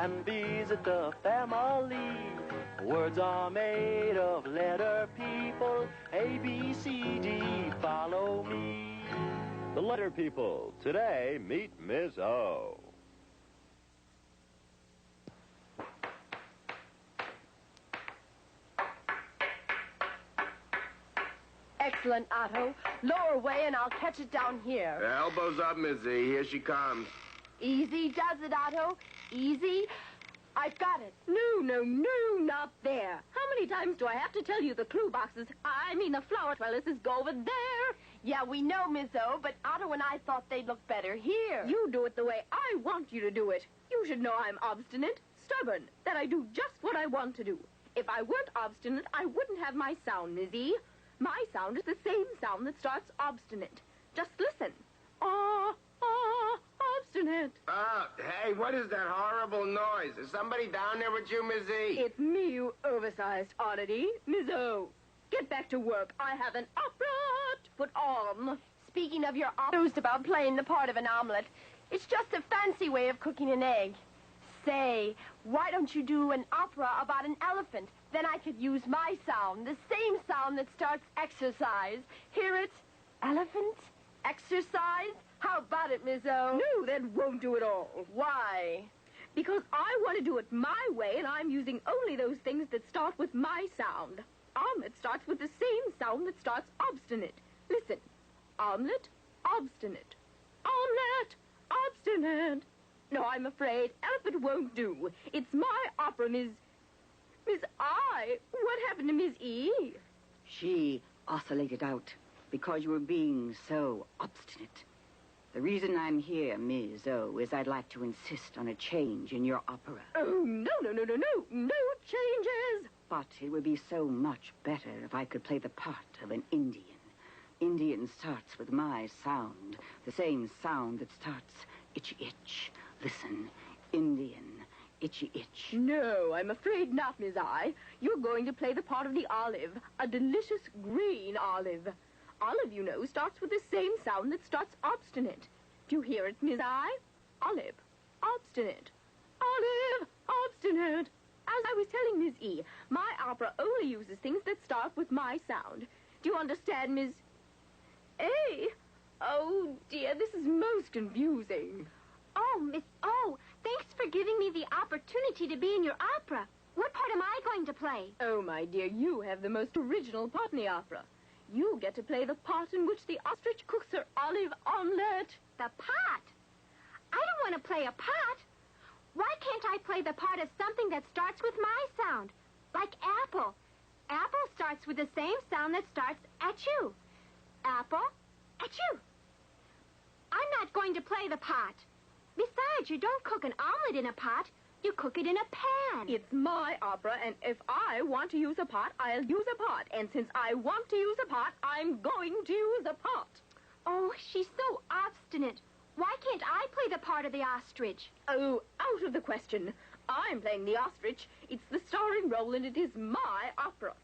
and visit the family. Words are made of letter people. A, B, C, D, follow me. The letter people. Today, meet Ms. O. Excellent, Otto. Lower away and I'll catch it down here. Elbows up, Miss Z. Here she comes. Easy does it, Otto. Easy. I've got it. No, not there. How many times do I have to tell you the clue boxes, the flower trellises go over there? Yeah, we know, Miss O, but Otto and I thought they'd look better here. You do it the way I want you to do it. You should know I'm obstinate, stubborn, that I do just what I want to do. If I weren't obstinate, I wouldn't have my sound, Mizzy. My sound is the same sound that starts obstinate. Just listen. Obstinate. Hey, what is that horrible noise? Is somebody down there with you, Miss Z? It's me, you oversized oddity. Miss O, get back to work. I have an opera to put on. Speaking of your opera about playing the part of an omelet, it's just a fancy way of cooking an egg. Say, why don't you do an opera about an elephant? Then I could use my sound, the same sound that starts exercise. Hear it? Elephant? Exercise? How about it, Miss O? No, that won't do at all. Why? Because I want to do it my way, and I'm using only those things that start with my sound. Omelet starts with the same sound that starts obstinate. Listen. Omelet, obstinate. Omelet, obstinate. No, I'm afraid elephant won't do. It's my opera, Miss I. What happened to Miss E? She oscillated out because you were being so obstinate. The reason I'm here, Ms. O, is I'd like to insist on a change in your opera. Oh, no changes. But it would be so much better if I could play the part of an Indian. Indian starts with my sound, the same sound that starts itchy itch. Listen, Indian, itchy itch. No, I'm afraid not, Miss I. You're going to play the part of the olive, a delicious green olive. Olive, you know, starts with the same sound that starts obstinate. Do you hear it, Miss I? Olive, obstinate. Olive, obstinate. As I was telling Miss E, my opera only uses things that start with my sound. Do you understand, Miss A? Oh, dear, this is most confusing. Oh, Miss O, thanks for giving me the opportunity to be in your opera. What part am I going to play? Oh, my dear, you have the most original part in the opera. You get to play the part in which the ostrich cooks her olive omelet. The part? I don't want to play a part. Why can't I play the part of something that starts with my sound? Like apple. Apple starts with the same sound that starts at you. Apple, at you. I'm not going to play the pot. Besides, you don't cook an omelet in a pot. You cook it in a pan. It's my opera, and if I want to use a pot, I'll use a pot. And since I want to use a pot, I'm going to use a pot. Oh, she's so obstinate. Why can't I play the part of the ostrich? Oh, out of the question. I'm playing the ostrich. It's the starring role, and it is my opera.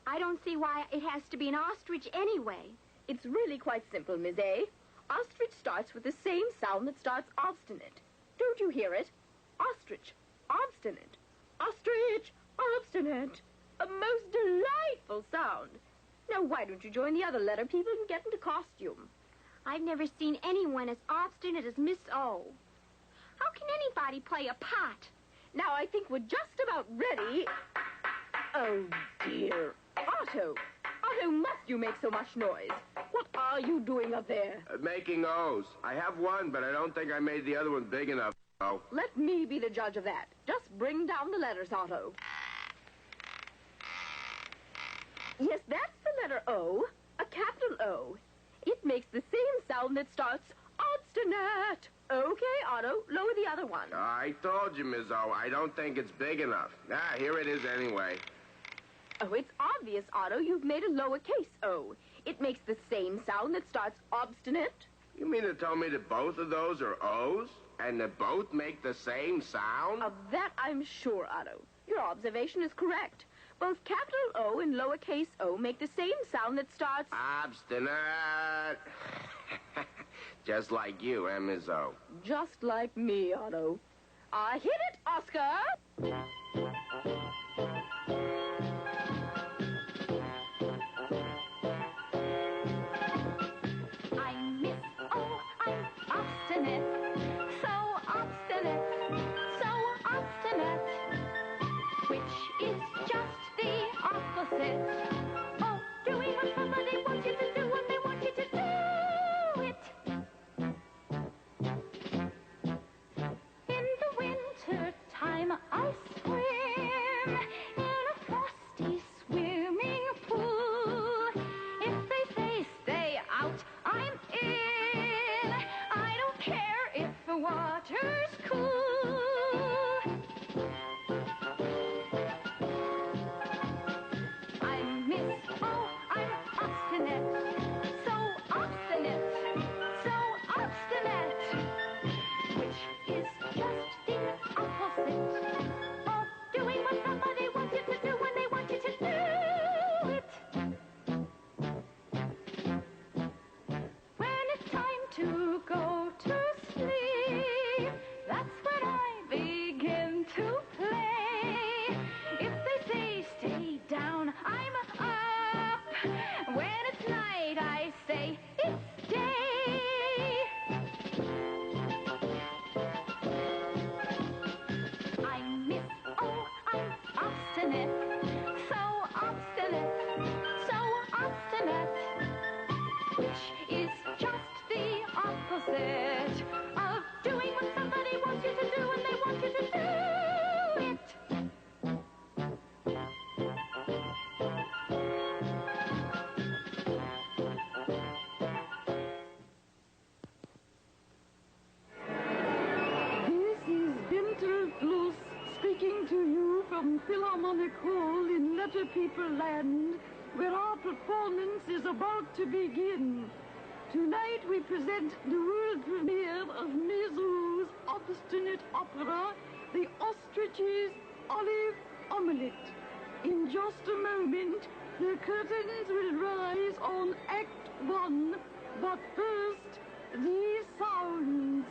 I don't see why it has to be an ostrich anyway. It's really quite simple, Miss A. Ostrich starts with the same sound that starts obstinate. Don't you hear it? Ostrich, obstinate. Ostrich, obstinate. A most delightful sound. Now, why don't you join the other letter people and get into costume? I've never seen anyone as obstinate as Miss O. How can anybody play a pot? Now, I think we're just about ready. Oh, dear. Otto. Otto, must you make so much noise? What are you doing up there? Making O's. I have one, but I don't think I made the other one big enough. Oh. Let me be the judge of that. Just bring down the letters, Otto. Yes, that's the letter O, a capital O. It makes the same sound that starts obstinate. Okay, Otto, lower the other one. I told you, Miss O, I don't think it's big enough. Here it is anyway. Oh, it's obvious, Otto. You've made a lowercase O. It makes the same sound that starts obstinate. You mean to tell me that both of those are O's? And that both make the same sound? Of that I'm sure, Otto. Your observation is correct. Both capital O and lowercase o make the same sound that starts... Obstinate. Just like you, Ms. O. Just like me, Otto. Hit it, Oscar! I'm Miss O, I'm obstinate. So obstinate, so obstinate. Which is just the opposite of doing what somebody wants you to do when they want you to do it. In the winter time, I swim in a frosty swimming pool. If they say stay out, I'm in. I don't care if the water's cool. I'm Miss O, I'm obstinate. So obstinate, so obstinate. Which is just the opposite of doing what somebody wants you to do when they want you to do it. When it's time to go to sleep, that's when I begin to play. If they say stay down, I'm up. When it's night, I say it's day. I'm Miss O, I'm obstinate. So obstinate, so obstinate. Which is just the opposite of doing what somebody wants you to do when they want you to do it. This is Winterfluss speaking to you from Philharmonic Hall in Letter People Land, where our performance is about to begin. Tonight we present the world premiere of Miss O's obstinate opera, The Ostrich's Olive Omelette. In just a moment, the curtains will rise on Act 1, but first, these sounds.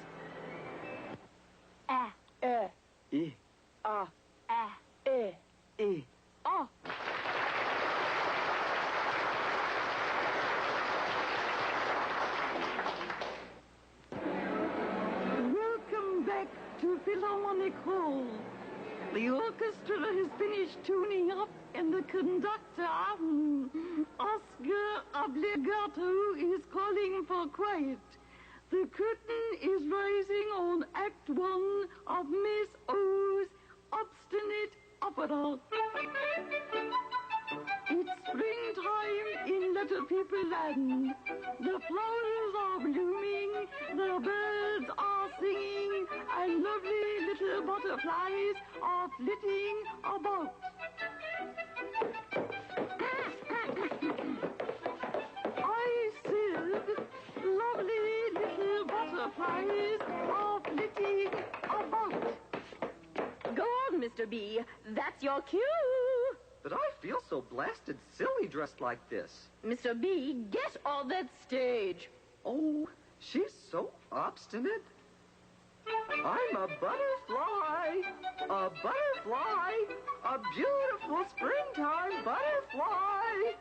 Ah, E, ah, Ah, eh. E. oh. Welcome back to Philharmonic Hall. The orchestra has finished tuning up, and the conductor, Oscar Obligato, is calling for quiet. The curtain is rising on Act 1 of Miss O's obstinate opera. It's springtime in Letter People Land. The flowers are blooming, the birds are singing, and lovely little butterflies are flitting about. I said, lovely little butterflies are flitting about. Go on, Mr. B. That's your cue. But I feel so blasted silly dressed like this. Mr. B, get on that stage. Oh, she's so obstinate. I'm a butterfly, a beautiful springtime butterfly.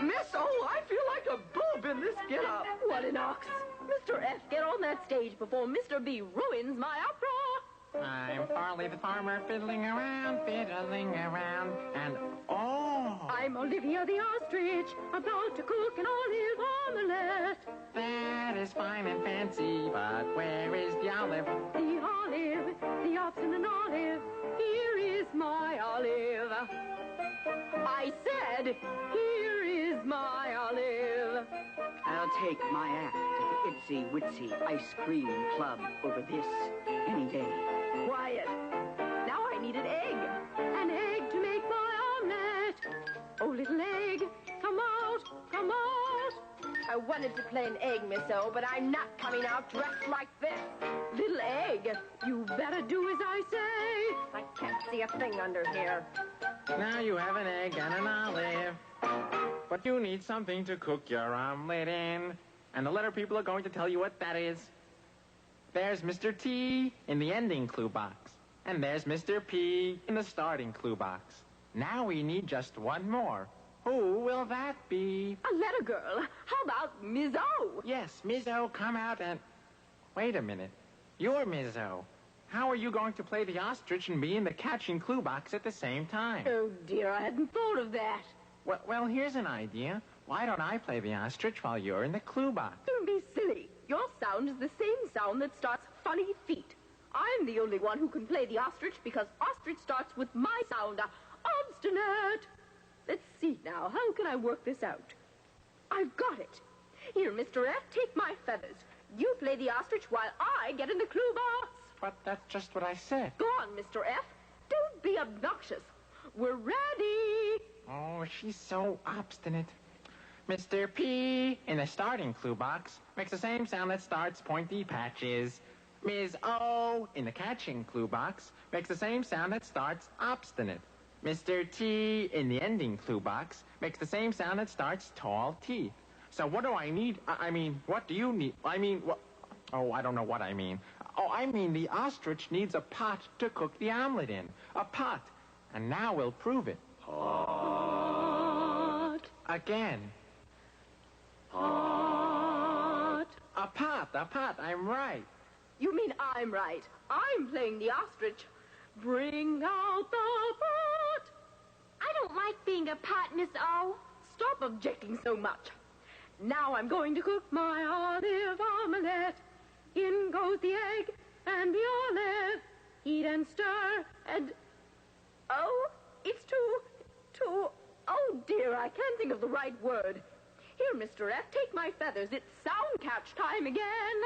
Miss O, I feel like a boob in this get-up. What an ox. Mr. F, get on that stage before Mr. B ruins my opera. I'm Farley the farmer, fiddling around, and oh! I'm Olivia the ostrich, about to cook an olive omelette. That is fine and fancy, but where is the olive? The olive, the obstinate olive, here is my olive. I said, here is my olive. I'll take my act at the Itsy Witsy Ice Cream Club over this any day. Quiet. Now I need an egg. An egg to make my omelette. Oh, little egg, come out, come out. I wanted to play an egg, Miss O, but I'm not coming out dressed like this. Little egg, you better do as I say. I can't see a thing under here. Now you have an egg and an olive. But you need something to cook your omelet in. And the letter people are going to tell you what that is. There's Mr. T in the ending clue box. And there's Mr. P in the starting clue box. Now we need just one more. Who will that be? A letter girl. How about Ms. O? Yes, Ms. O, come out and... Wait a minute. You're Ms. O. How are you going to play the ostrich and be in the catching clue box at the same time? Oh, dear, I hadn't thought of that. Well, here's an idea. Why don't I play the ostrich while you're in the clue box? Don't be silly. Your sound is the same sound that starts funny feet. I'm the only one who can play the ostrich because ostrich starts with my sound, obstinate. Let's see now. How can I work this out? I've got it. Here, Mr. F, take my feathers. You play the ostrich while I get in the clue box. But that's just what I said. Go on, Mr. F. Don't be obnoxious. We're ready. Oh, she's so obstinate. Mr. P in the starting clue box makes the same sound that starts pointy patches. Ms. O in the catching clue box makes the same sound that starts obstinate. Mr. T in the ending clue box makes the same sound that starts tall teeth. So what do I need? I mean, what do you need? I mean, what? Oh, I don't know what I mean. Oh, I mean the ostrich needs a pot to cook the omelet in. A pot. And now we'll prove it. Pot. Again. Pot. A pot. I'm right. You mean I'm right. I'm playing the ostrich. Bring out the pot. I don't like being a pot, Miss O. Stop objecting so much. Now I'm going to cook my olive omelette. In goes the egg and the olive. Heat and stir and... Oh, it's too... Oh, dear, I can't think of the right word. Here, Mr. F, take my feathers. It's sound catch time again.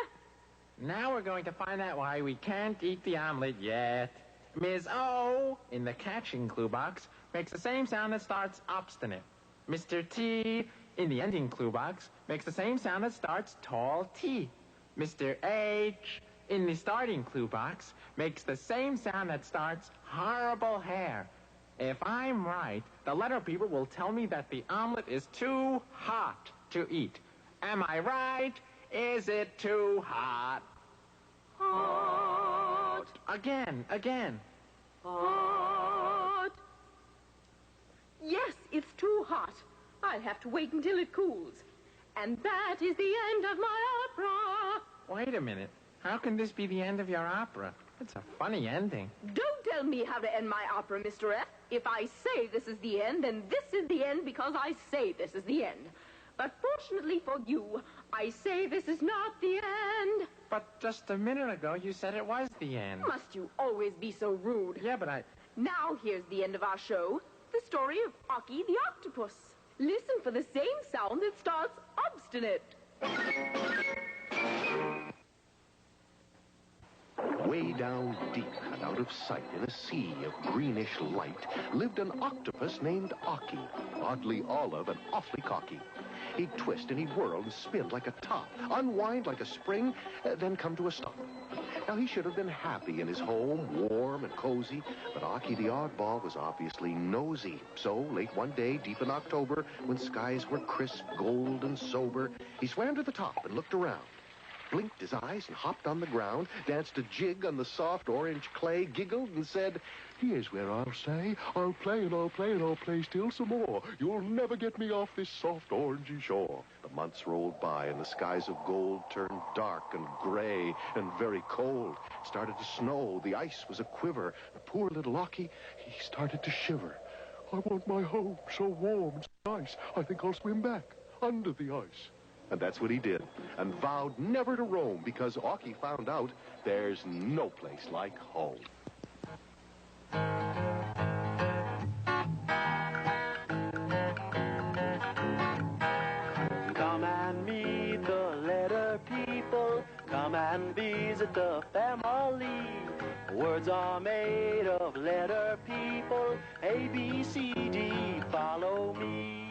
Now we're going to find out why we can't eat the omelet yet. Ms. O in the catching clue box makes the same sound that starts obstinate. Mr. T in the ending clue box makes the same sound that starts tall teeth. Mr. H in the starting clue box makes the same sound that starts horrible hair. If I'm right, the letter people will tell me that the omelet is too hot to eat. Am I right? Is it too hot? Hot. Again. Hot. Yes, it's too hot. I'll have to wait until it cools. And that is the end of my opera. Wait a minute. How can this be the end of your opera? It's a funny ending. Don't tell me how to end my opera, Mr. F. If I say this is the end, then this is the end because I say this is the end. But fortunately for you, I say this is not the end. But just a minute ago, you said it was the end. Must you always be so rude? Yeah, but I... Now here's the end of our show. The story of Aki the octopus. Listen for the same sound that starts obstinate. Way down deep and out of sight in a sea of greenish light lived an octopus named Aki, oddly olive and awfully cocky. He'd twist and he'd whirl and spin like a top, unwind like a spring, then come to a stop. Now, he should have been happy in his home, warm and cozy, but Aki the oddball was obviously nosy. So, late one day, deep in October, when skies were crisp, gold, and sober, he swam to the top and looked around. Blinked his eyes and hopped on the ground, danced a jig on the soft orange clay, giggled and said, "Here's where I'll stay. I'll play and I'll play and I'll play still some more. You'll never get me off this soft orangey shore." The months rolled by and the skies of gold turned dark and gray and very cold. It started to snow. The ice was a quiver. The poor little Aki, he started to shiver. "I want my home so warm and so nice. I think I'll swim back under the ice." And that's what he did, and vowed never to roam, because Aki found out there's no place like home. Come and meet the letter people. Come and visit the family. Words are made of letter people. A, B, C, D, follow me.